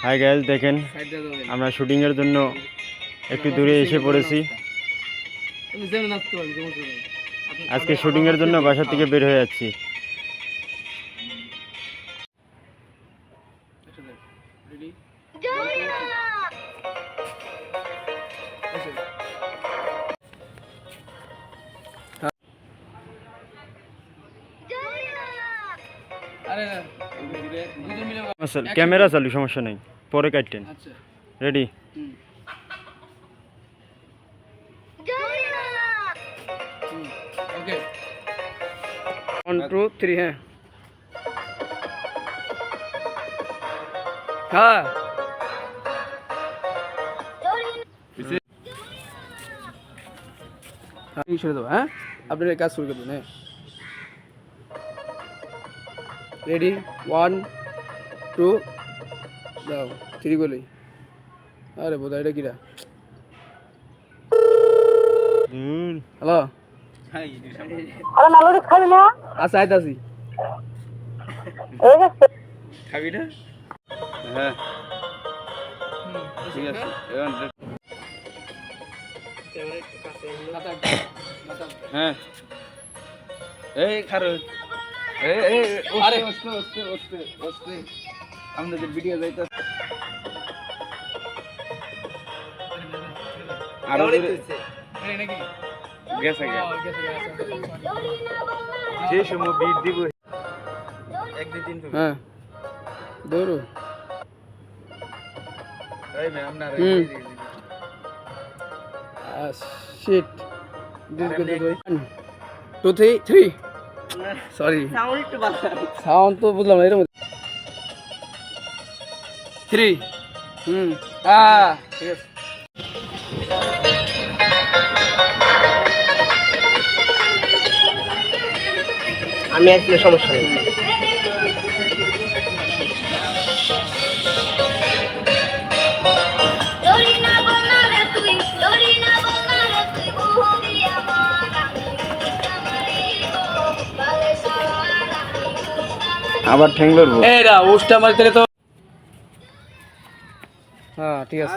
Hi guys, দেখেন আমরা shooting এর জন্য একটু দূরে এসে পড়েছি। আজকে শুটিং এর জন্য বাসা থেকে বের হয়ে যাচ্ছি। ক্যামেরা চালু, সমস্যা নেই, পরে কাটেন। রেডি? 1 2 3 হ্যাঁ হ্যাঁ ছেড়ে দেবো। হ্যাঁ, আপনার কাজ শুরু করবেন। হ্যাঁ, রেডি? 1 2 যাও, 3 বলি। আরে বোধ এটা কিরা? হ্যালো, আচ্ছা আইতাছি। খাবি না? হ্যাঁ ঠিক আছে। হ্যাঁ, এই খারো, আরে আমাদের ভিডিও যাইতে আরো গেছে যে সময় বিট দিব 1 2 3। হ্যাঁ দৌড়ো। এই ম্যাম না রে শিট দিস গো 1 2 3 সরি, সাউন্ড একটু ভালো, সাউন্ড তো বুঝলাম না। এর মধ্যে 3 ঠিক আছে। আমি আসলে সমস্যা নেই। আবার ঠ্যাং ধরবো। এরা ওস্টা মারতে তো। হ্যাঁ ঠিক আছে।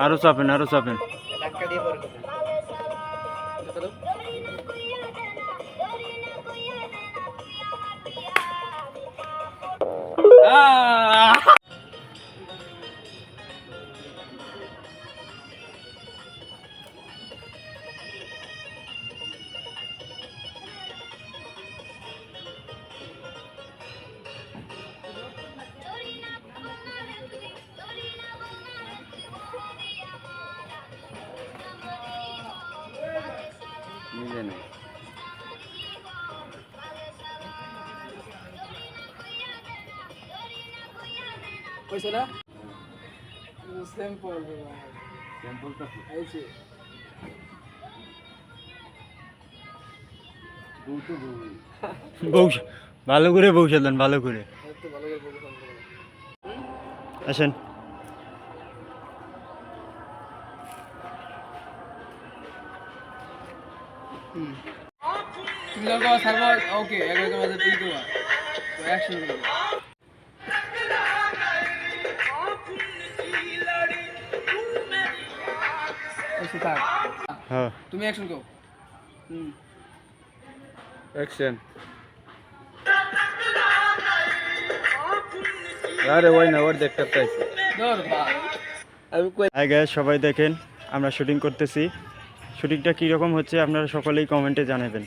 আরো চাপেন, আরো চাপেন। পয়সা না স্যাম্পল তো আইছে। ভালো করে বউসা দেন, ভালো করে আসেন। ওকে, হ্যাঁ তুমি অ্যাকশন করো। অ্যাকশন। আরে ওই না, ওর দেখতে পাইছি। হাই গাইস, সবাই দেখেন আমরা শুটিং করতেছি। শুটিংটা কীরকম হচ্ছে আপনারা সকলেই কমেন্টে জানাবেন।